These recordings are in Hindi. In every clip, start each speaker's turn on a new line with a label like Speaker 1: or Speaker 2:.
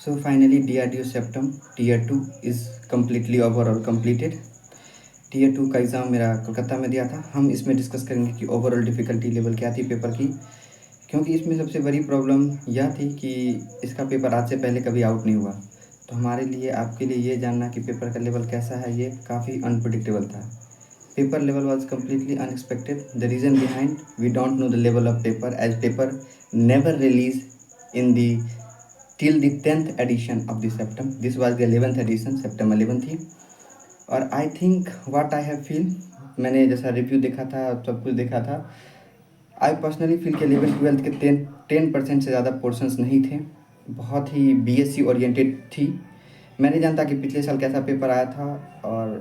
Speaker 1: So finally, DRDO Septum Tier 2 is completely overall completed. Tier 2 का एग्ज़ाम मेरा कोलकाता में दिया था। हम इसमें डिस्कस करेंगे कि ओवरऑल डिफ़िकल्टी लेवल क्या थी पेपर की, क्योंकि इसमें सबसे बड़ी प्रॉब्लम यह थी कि इसका पेपर आज से पहले कभी आउट नहीं हुआ। तो हमारे लिए, आपके लिए ये जानना कि पेपर का लेवल कैसा है, ये काफ़ी अनप्रेडिक्टेबल था। Paper level was completely unexpected. The reason behind, we don't know the level of paper, as paper never released in the till the 10th edition of the Septem. This was the 11th edition, September 11 थी। और I think what I have feel, मैंने जैसा रिव्यू देखा था, सब कुछ देखा था, आई पर्सनली फील कि 11th-12th के 10% से ज़्यादा पोर्शंस नहीं थे। बहुत ही बीएससी ओरिएंटेड थी। मैं नहीं जानता कि पिछले साल कैसा पेपर आया था और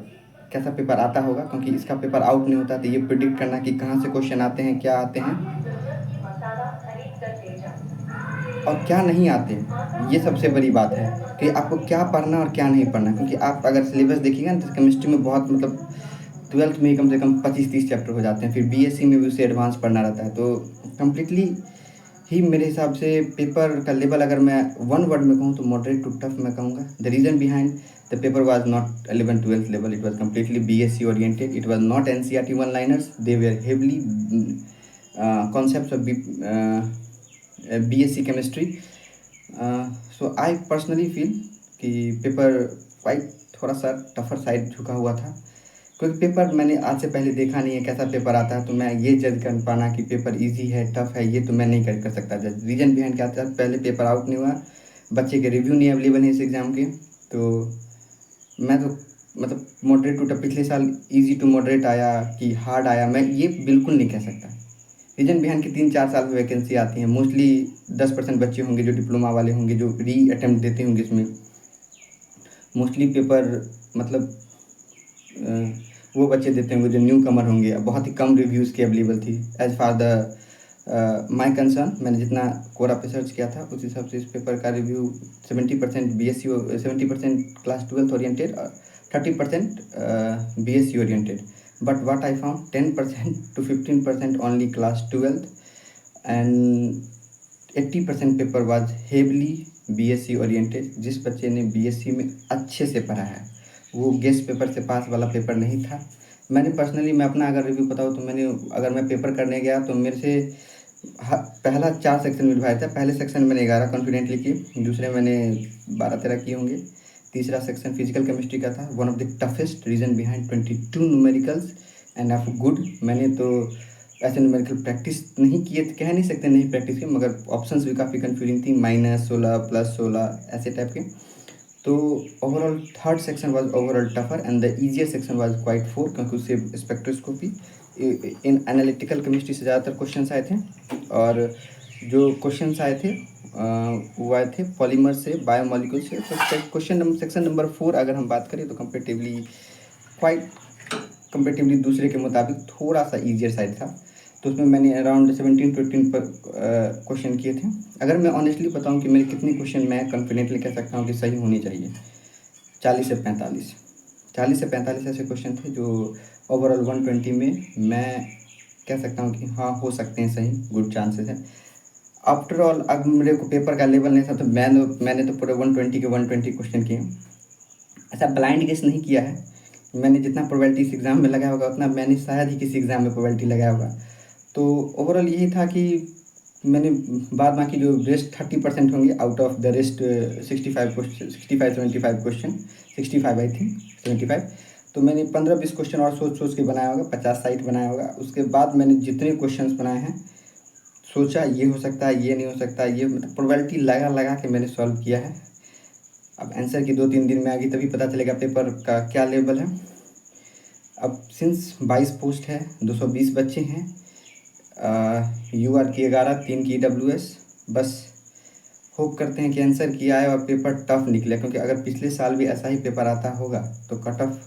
Speaker 1: कैसा पेपर आता होगा, क्योंकि इसका पेपर आउट नहीं होता, तो ये प्रिडिक्ट करना कि कहाँ से क्वेश्चन आते हैं, क्या आते हैं और क्या नहीं आते, ये सबसे बड़ी बात है कि आपको क्या पढ़ना और क्या नहीं पढ़ना। क्योंकि आप अगर सिलेबस देखिएगा ना, तो केमिस्ट्री में बहुत, मतलब 12th में ही कम से कम 25-30 चैप्टर हो जाते हैं, फिर बीएससी में भी उसे एडवांस पढ़ना रहता है। तो कम्प्लीटली ही मेरे हिसाब से पेपर का लेवल, अगर मैं वन वर्ड में कहूँ तो मॉडरेट टू टफ मैं कहूँगा। The reason behind the paper was not 11th-12th level, it was completely BSc oriented, it was not NCERT one liners, they were heavily concepts of BSc chemistry. So I personally feel कि पेपर क्वाइट थोड़ा सा टफर साइड झुका हुआ था, क्योंकि पेपर मैंने आज से पहले देखा नहीं है कैसा पेपर आता है, तो मैं ये जज कर पाना कि पेपर इजी है टफ है, ये तो मैं नहीं कर सकता जज। रीज़न बिहाइंड क्या था, पहले पेपर आउट नहीं हुआ, बच्चे के रिव्यू नहीं अवेलेबल है इस एग्ज़ाम के। तो मैं तो, मतलब मॉडरेट टू टफ, पिछले साल इजी टू मॉडरेट आया कि हार्ड आया, मैं ये बिल्कुल नहीं कह सकता। रीजन बिहाइंड की 3-4 साल में वैकेंसी आती हैं, मोस्टली 10% बच्चे होंगे जो डिप्लोमा वाले होंगे, जो री अटेम्प्ट देते होंगे इसमें। मोस्टली पेपर, मतलब वो बच्चे देते होंगे जो न्यू कमर होंगे। बहुत ही कम रिव्यूज़ की अवेलेबल थी as far the my concern. मैंने जितना कोरा पे सर्च किया था उस हिसाब से इस पेपर का review 70% BSc, 70% class 12th oriented, 30% BSc oriented. But what I found, 10% to 15% only class 12th, and 80% paper was heavily BSc oriented। जिस बच्चे ने BSc में अच्छे से पढ़ा है, वो गेस्ट पेपर से पास वाला पेपर नहीं था। मैंने पर्सनली, मैं अपना अगर रिव्यू बताऊँ तो अगर मैं पेपर करने गया तो मेरे से पहला 4 सेक्शन में डिवाइड था। पहले सेक्शन मैंने 11 कॉन्फिडेंटली किए, दूसरे मैंने 12-13 किए होंगे, तीसरा सेक्शन फिजिकल केमिस्ट्री का था, one of the toughest. Reason behind 22 numericals and of good. मैंने तो ऐसे न्यूमेरिकल प्रैक्टिस नहीं किए, कह नहीं सकते नहीं प्रैक्टिस किए, मगर ऑप्शंस भी काफ़ी कन्फ्यूजिंग थी, -16 +16 ऐसे टाइप के। तो overall third section was overall tougher and the easier section was quite 4, क्योंकि उससे स्पेक्ट्रोस्कोपी इन एनालिटिकल केमिस्ट्री से ज़्यादातर क्वेश्चंस आए थे। और जो क्वेश्चंस आए थे वो आए थे पॉलीमर से, बायोमोलिक्यूल से। तो सेक्शन नंबर 4 अगर हम बात करें तो कंपेरेटिवली दूसरे के मुताबिक थोड़ा सा ईजियर साइड था। तो उसमें मैंने अराउंड 17 to 18 पर क्वेश्चन किए थे। अगर मैं ऑनेस्टली बताऊं कि मेरे कितने क्वेश्चन मैं कॉन्फिडेंटली कह सकता हूं कि सही होने चाहिए, 40 से 45। 40 से 45 ऐसे क्वेश्चन थे जो ओवरऑल 120 में मैं कह सकता हूँ कि हाँ हो सकते हैं सही, गुड चांसेस है। आफ्टर ऑल, अब मेरे को पेपर का लेवल नहीं था, तो मैंने तो पूरे 120 के 120 क्वेश्चन किए। ऐसा ब्लाइंड गेस नहीं किया है। मैंने जितना प्रोबेबिलिटी इस एग्ज़ाम में लगाया होगा उतना मैंने शायद ही किसी एग्ज़ाम में प्रोबेबिलिटी लगाया होगा। तो ओवरऑल यही था कि मैंने बाद बाकी जो रेस्ट 30% होंगे out of the rest 65 question, 65-75 question, 65 I think, 75। तो मैंने 15-20 क्वेश्चन और सोच सोच के बनाया होगा, 50 साइट बनाया होगा। उसके बाद मैंने जितने क्वेश्चन बनाए हैं, सोचा ये हो सकता है, ये नहीं हो सकता, ये मतलब प्रोबेबिलिटी लगा लगा के मैंने सॉल्व किया है। अब आंसर की 2-3 दिन में आगे तभी पता चलेगा पेपर का क्या लेवल है। अब सिंस 22 पोस्ट है, 220 बच्चे हैं, UR की 11, 3 की EWS। बस होप करते हैं कि आंसर किया है और पेपर टफ निकले, क्योंकि अगर पिछले साल भी ऐसा ही पेपर आता होगा तो कट ऑफ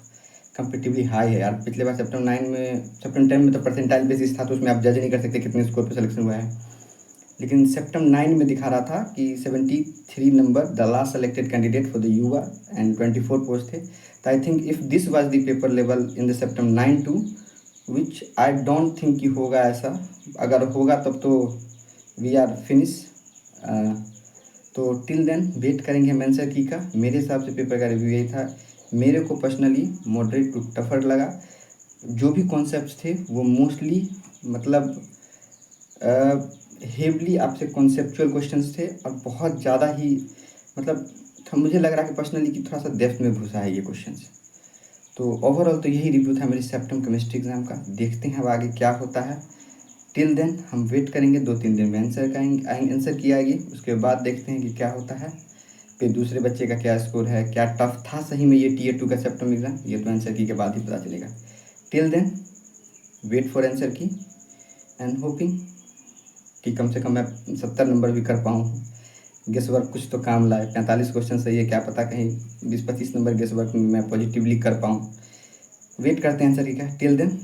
Speaker 1: कंपेटिवली हाई है यार। पिछले बार सेप्टेम्बर 10 में तो परसेंटाइल बेसिस था, तो उसमें आप जज नहीं कर सकते कितने स्कोर पे सिलेक्शन हुआ है। लेकिन सेप्टेम्बर 9 में दिखा रहा था कि 73 number the last selected candidate for the UR and 24 post थे। तो I think if this was the paper level in the September 9 too, which I don't think कि होगा ऐसा। अगर होगा तब तो वी आर फिनिश। तो टिल देन वेट करेंगे हम आंसर की का। मेरे हिसाब से पेपर का रिव्यू यही था। मेरे को पर्सनली मॉडरेट टू टफर लगा। जो भी कॉन्सेप्ट्स थे वो मोस्टली मतलब हेवली आपसे कॉन्सेप्चुअल क्वेश्चंस थे और बहुत ज़्यादा ही मतलब मुझे लग रहा है कि पर्सनली कि थोड़ा सा डेप्थ में घुसा है ये क्वेश्चंस। तो ओवरऑल तो यही रिव्यू था मेरे सेप्टम केमिस्ट्री एग्ज़ाम का। देखते हैं अब आगे क्या होता है। टिल देन हम वेट करेंगे, 2-3 दिन में आंसर आएंगे, आंसर की आएगी। उसके बाद देखते हैं कि क्या होता है। फिर दूसरे बच्चे का क्या स्कोर है, क्या टफ था सही में ये Tier 2 का सेप्टम एग्ज़ाम, ये तो आंसर की के बाद ही पता चलेगा। Till then wait for answer की एंड होपिंग कि कम से कम मैं 70 नंबर भी कर पाऊँ। गेस वर्क कुछ तो काम लाए। 45 क्वेश्चन सही है, क्या पता कहीं 20-25 नंबर गेस वर्क में मैं पॉजिटिवली कर पाऊँ। वेट करते हैं आंसर की क्या। Till then